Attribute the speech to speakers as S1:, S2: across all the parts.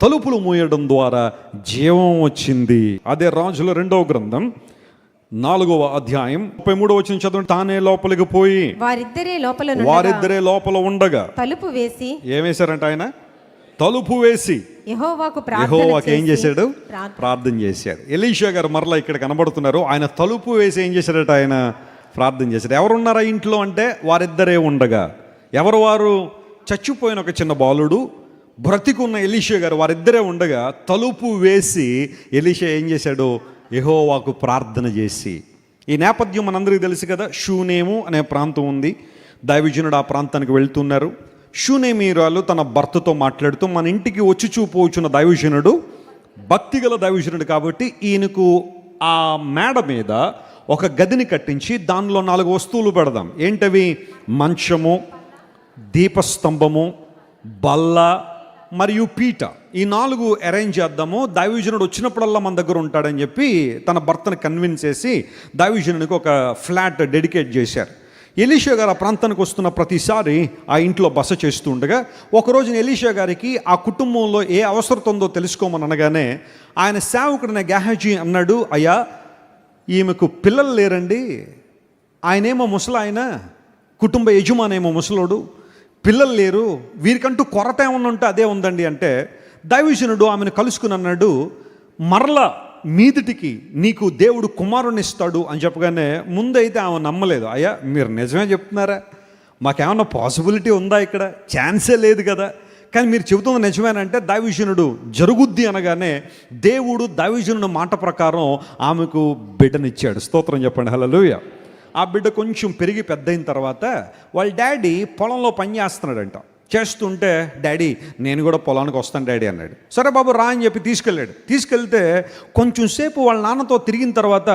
S1: తలుపులు మూయడం ద్వారా జీవం వచ్చింది. అదే రాజుల 2వ గ్రంథం 4వ అధ్యాయం 33వ వచనం చదవండి. తానే లోపలికి పోయి వారిద్దరే లోపల ఉండగా
S2: తలుపు వేసి
S1: ఏం వేశారంట ఆయన? తలుపు వేసి యెహోవాకు ఏం చేశాడు? ప్రార్థన చేశాడు. ఎలీషా గారు మరలా ఇక్కడ కనబడుతున్నారు. ఆయన తలుపు వేసి ఏం చేశాడట? ఆయన ప్రార్థన చేశాడు. ఎవరున్నారా ఇంట్లో అంటే వారిద్దరే ఉండగా. ఎవరు వారు? చచ్చిపోయిన ఒక చిన్న బాలుడు, బ్రతికున్న ఎలీషా గారు, వారిద్దరే ఉండగా తలుపు వేసి ఎలీషా ఏం చేశాడు? యెహోవాకు ప్రార్థన చేసి. ఈ నేపథ్యం మనందరికీ తెలుసు కదా. షూనేము అనే ప్రాంతం ఉంది. దైవజనుడు ఆ ప్రాంతానికి వెళ్తున్నారు. షూనేమీరాలు తన భర్తతో మాట్లాడుతూ, మన ఇంటికి వచ్చి చూపోచున్న దైవజనుడు భక్తిగల దైవజనుడు కాబట్టి ఈయనకు ఆ మేడ మీద ఒక గదిని కట్టించి దానిలో 4 వస్తువులు పెడదాం. ఏంటవి? మంచము, దీపస్తంభము, బల్ల మరియు పీట. ఈ 4 అరేంజ్ చేద్దాము. దైవజనుడు వచ్చినప్పుడల్లా మన దగ్గర ఉంటాడని చెప్పి తన భర్తను కన్విన్స్ చేసి దైవజనునికి ఒక ఫ్లాట్ డెడికేట్ చేశారు. ఎలీషా గారు ఆ ప్రాంతానికి వస్తున్న ప్రతిసారి ఆ ఇంట్లో బస చేస్తూ ఉండగా ఒకరోజు ఎలీషా గారికి ఆ కుటుంబంలో ఏ అవసరం ఉందో తెలుసుకోమని అనగానే ఆయన సేవకుడిన గెహజీ అన్నాడు, అయ్యా ఈమెకు పిల్లలు లేరండి, ఆయనేమో ముసలాయన, కుటుంబ యజమానేమో ముసలోడు, పిల్లలు లేరు, వీరికంటూ కొరత ఏమన్నా ఉంటే అదే ఉందండి అంటే దైవజనుడు ఆమెను కలుసుకుని అన్నాడు, మరలా మీదిటికి నీకు దేవుడు కుమారుని ఇస్తాడు అని చెప్పగానే ముందైతే ఆమె నమ్మలేదు. అయ్యా మీరు నిజమే చెప్తున్నారా? మాకేమన్నా పాసిబిలిటీ ఉందా? ఇక్కడ ఛాన్సే లేదు కదా. కానీ మీరు చెబుతున్న నిజమేనంటే దైవజనుడు జరుగుద్ది అనగానే దేవుడు దైవజనుడు మాట ప్రకారం ఆమెకు బిడ్డనిచ్చాడు. స్తోత్రం చెప్పండి, హల్లెలూయా. ఆ బిడ్డ కొంచెం పెరిగి పెద్ద అయిన తర్వాత వాళ్ళ డాడీ పొలంలో పని చేస్తున్నాడంట. చేస్తుంటే డాడీ నేను కూడా పొలానికి వస్తాను డాడీ అన్నాడు. సరే బాబు రా అని చెప్పి తీసుకెళ్ళాడు. తీసుకెళ్తే కొంచెం సేపు వాళ్ళ నాన్నతో తిరిగిన తర్వాత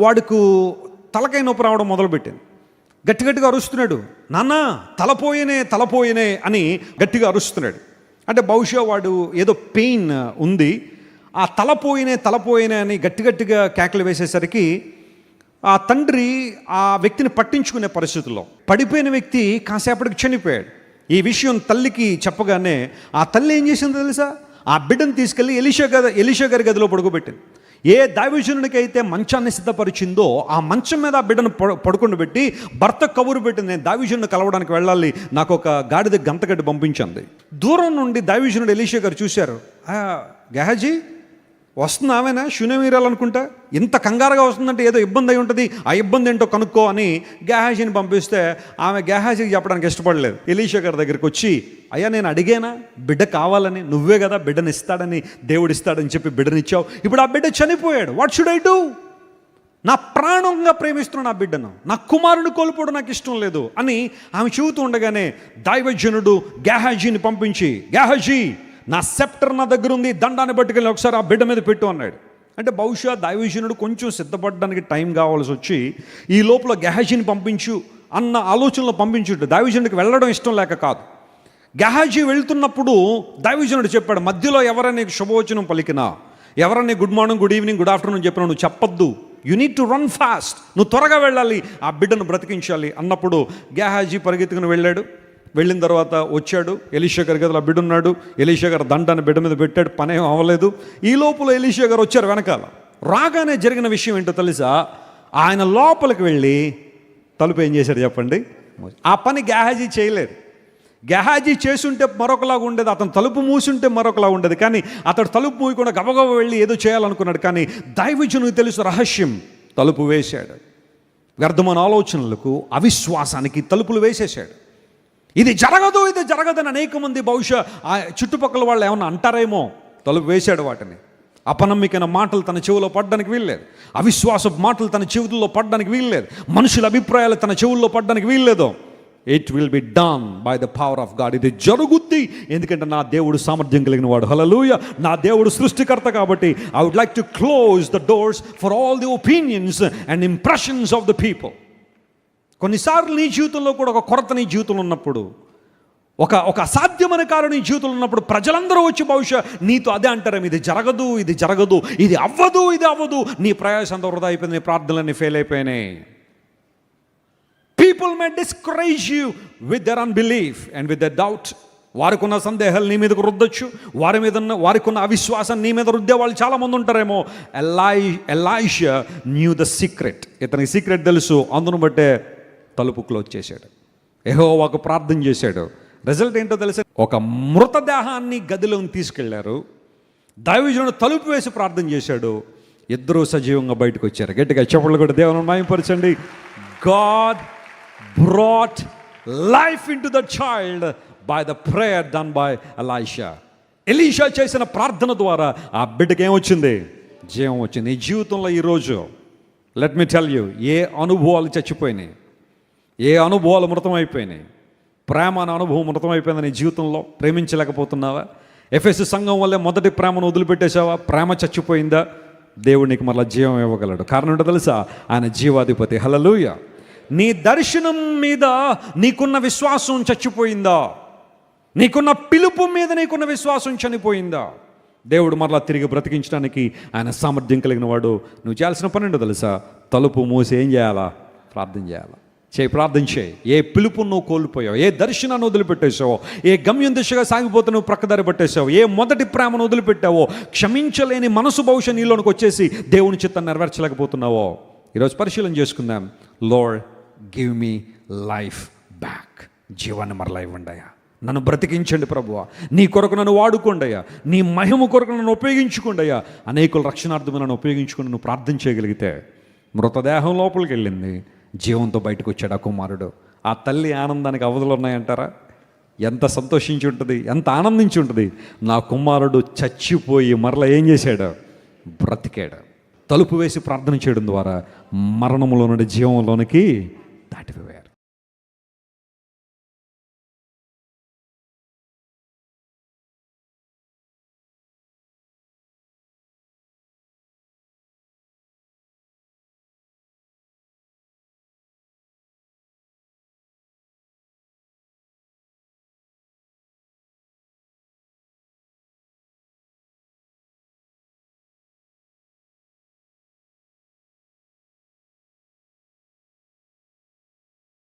S1: వాడికి తలకాయ నొప్పి రావడం మొదలుపెట్టింది. గట్టిగా అరుస్తున్నాడు, నాన్న తలపోయినే అని గట్టిగా అరుస్తున్నాడు. అంటే బహుశా వాడు ఏదో పెయిన్ ఉంది. ఆ తలపోయినే అని గట్టిగా కేకలు వేసేసరికి ఆ తండ్రి ఆ వ్యక్తిని పట్టించుకునే పరిస్థితుల్లో పడిపోయిన వ్యక్తి కాసేపటికి చనిపోయాడు. ఈ విషయం తల్లికి చెప్పగానే ఆ తల్లి ఏం చేసిందో తెలుసా? ఆ బిడ్డను తీసుకెళ్ళి ఎలీషా గారి గదిలో పడుకోబెట్టింది. ఏ దైవజనునికి అయితే మంచాన్ని సిద్ధపరిచిందో ఆ మంచం మీద ఆ బిడ్డను పడుకొని పెట్టి భర్త కబురు పెట్టింది, నేను దైవజనుని కలవడానికి వెళ్ళాలి, నాకు ఒక గాడిద గంతగడ్డి పంపించింది. దూరం నుండి దైవజనుడు ఎలీషా గారు చూశారు, గెహజీ వస్తుంది ఆమెనా? షూనేమీరాలనుకుంటా, ఇంత కంగారుగా వస్తుందంటే ఏదో ఇబ్బంది అయి ఉంటుంది, ఆ ఇబ్బంది ఏంటో కనుక్కో అని గెహాజీని పంపిస్తే ఆమె గెహాజీకి చెప్పడానికి ఇష్టపడలేదు. ఎలీషా గారి దగ్గరికి వచ్చి, అయ్యా నేను అడిగానా బిడ్డ కావాలని? నువ్వే కదా బిడ్డని ఇస్తాడని, దేవుడు ఇస్తాడని చెప్పి బిడ్డనిచ్చావు, ఇప్పుడు ఆ బిడ్డ చనిపోయాడు, వాట్ షుడ్ ఐ డూ? నా ప్రాణంగా ప్రేమిస్తున్నాను ఆ బిడ్డను, నా కుమారుని కోల్పోవడం నాకు ఇష్టం లేదు అని ఆమె చెబుతూ ఉండగానే దైవజనుడు గెహాజీని పంపించి, గెహాజీ నా సెప్టర్ నా దగ్గర ఉంది, దండాన్ని పట్టుకెళ్ళి ఒకసారి ఆ బిడ్డ మీద పెట్టు అన్నాడు. అంటే బహుశా దైవజనుడు కొంచెం సిద్ధపడడానికి టైం కావాల్సి వచ్చి ఈ లోపల గెహాజీని పంపించు అన్న ఆలోచనలో పంపించుంటే దైవజనుడికి వెళ్ళడం ఇష్టం లేక కాదు. గెహాజీ వెళ్తున్నప్పుడు దైవజనుడు చెప్పాడు, మధ్యలో ఎవరైనా శుభవచనం పలికినా, ఎవరైనా good morning, good evening, good afternoon చెప్పినా నువ్వు చెప్పొద్దు, you need to run fast, నువ్వు త్వరగా వెళ్ళాలి, ఆ బిడ్డను బ్రతికించాలి అన్నప్పుడు గెహాజీ పరిగెత్తుకుని వెళ్ళాడు. వెళ్ళిన తర్వాత వచ్చాడు, ఎలీషా గారి గదిలో బిడ్డ ఉన్నాడు. ఎలీషా గారు దండాన్ని బిడ్డ మీద పెట్టాడు, పనేం అవ్వలేదు. ఈ లోపల ఎలీషా గారు వచ్చారు వెనకాల. రాగానే జరిగిన విషయం ఏంటో తెలుసా? ఆయన లోపలికి వెళ్ళి తలుపు ఏం చేశాడు చెప్పండి? ఆ పని గెహాజీ చేయలేదు. గెహాజీ చేసుంటే మరొకలాగా ఉండేది, అతను తలుపు మూసుంటే మరొకలా ఉండేది. కానీ అతడు తలుపు మూయకుండా గబగబ వెళ్ళి ఏదో చేయాలనుకున్నాడు. కానీ దైవజనునికి తెలుసు రహస్యం, తలుపు వేశాడు. వ్యర్థమైన ఆలోచనలకు, అవిశ్వాసానికి తలుపులు వేసేసాడు. ఇది జరగదని అనేక మంది బహుశా ఆ చుట్టుపక్కల వాళ్ళు ఏమన్నా అంటారేమో, తలుపు వేశాడు వాటిని. అపనమ్మికైన మాటలు తన చెవుల్లో పడడానికి వీల్లేదు, అవిశ్వాస మాటలు తన చెవుల్లో పడడానికి వీల్లేదు, మనుషుల అభిప్రాయాలు తన చెవుల్లో పడడానికి వీల్లేదు. It will be done by the power of God. ఇది జరుగుద్ది, ఎందుకంటే నా దేవుడు సామర్థ్యం కలిగిన వాడు. హల్లెలూయా. నా దేవుడు సృష్టికర్త కాబట్టి I would like to close the doors for all the opinions and impressions of the people. కొన్నిసార్లు నీ జీవితంలో కూడా ఒక కొరత నీ జీవితంలో ఉన్నప్పుడు, ఒక అసాధ్యమైన కారణం నీ జీవితంలో ఉన్నప్పుడు ప్రజలందరూ వచ్చి బహుశా నీతో అదే అంటారు, ఇది జరగదు, ఇది అవ్వదు, నీ ప్రయాసం అంతా వృధా అయిపోయింది, నీ ప్రార్థనలన్నీ ఫెయిల్ అయిపోయినాయి. People may discourage you with their unbelief and with their doubt. వారికి ఉన్న సందేహాలు నీ మీదకు రుద్దొచ్చు, వారికి ఉన్న అవిశ్వాసం నీ మీద రుద్దే వాళ్ళు చాలామంది ఉంటారేమో. Elisha new the secret. ఇతనికి సీక్రెట్ తెలుసు, అందును బట్టే తలుపు క్లోజ్ చేశాడు, యెహోవాకు ప్రార్థన చేశాడు. రిజల్ట్ ఏంటో తెలుసా? ఒక మృతదేహాన్ని గదిలోకి తీసుకెళ్లారు, దైవజనుడు తలుపు వేసి ప్రార్థన చేశాడు, ఇద్దరూ సజీవంగా బయటకు వచ్చారు. గట్టిగా చెప్పలు కూడా దేవుని మహిమపరచండి. God brought life into the child by the prayer done by Elisha. Elisha చేసిన ప్రార్థన ద్వారా ఆ బిడ్డకి ఏమొచ్చింది? జీవం వచ్చింది. ఈ జీవితంలో ఈరోజు లెట్ మీ టెల్ యూ, ఏ అనుభవాలు చచ్చిపోయినాయి, ఏ అనుభవాలు మృతమైపోయినాయి? ప్రేమ అనే అనుభవం మృతమైపోయింది నీ జీవితంలో. ప్రేమించలేకపోతున్నావా? ఎఫెసు సంఘం వల్లే మొదటి ప్రేమను వదిలిపెట్టేశావా? ప్రేమ చచ్చిపోయిందా? దేవుడు నీకు మళ్ళీ జీవం ఇవ్వగలడు. కారణం ఏంటో తెలుసా? ఆయన జీవాధిపతి. హల్లెలూయా. నీ దర్శనం మీద నీకున్న విశ్వాసం చచ్చిపోయిందా? నీకున్న పిలుపు మీద నీకున్న విశ్వాసం చనిపోయిందా? దేవుడు మరలా తిరిగి బ్రతికించడానికి ఆయన సామర్థ్యం కలిగిన వాడు. నువ్వు చేయాల్సిన పని ఏంటో తెలుసా? తలుపు మూసి ఏం చేయాలా? ప్రార్థన చేయాలా? ప్రార్థన చేయి. ఏ పిలుపు నువ్వు కోల్పోయావు, ఏ దర్శనాన్ని వదిలిపెట్టేసావో, ఏ గమ్యం దిశగా సాగిపోతే నువ్వు ప్రక్కదారి పట్టేసావు, ఏ మొదటి ప్రేమను వదిలిపెట్టావో, క్షమించలేని మనసు బహుశా నీలోనికి వచ్చేసి దేవుని చిత్తాన్ని నెరవేర్చలేకపోతున్నావో, ఈరోజు పరిశీలన చేసుకుందాం. Lord give me life back. జీవాన్ని మరలా ఇవ్వండి అయ్యా, నన్ను బ్రతికించండి ప్రభువా, నీ కొరకు నన్ను వాడుకోండి అయ్యా, నీ మహిమ కొరకు నన్ను ఉపయోగించుకోండి అయ్యా. అనేకుల రక్షణార్థం నన్ను ఉపయోగించుకుని నువ్వు ప్రార్థన చేయగలిగితే, మృతదేహం లోపలికి వెళ్ళింది, జీవంతో బయటకు వచ్చాడు ఆ కుమారుడు. ఆ తల్లి ఆనందానికి అవధులు ఉన్నాయంటారా? ఎంత సంతోషించి ఉంటుంది, ఎంత ఆనందించి ఉంటుంది. నా కుమారుడు చచ్చిపోయి మరలా ఏం చేశాడు? బ్రతికాడు. తలుపు వేసి ప్రార్థన చేయడం ద్వారా మరణంలో నుండి జీవంలోనికి దాటిపోయాడు.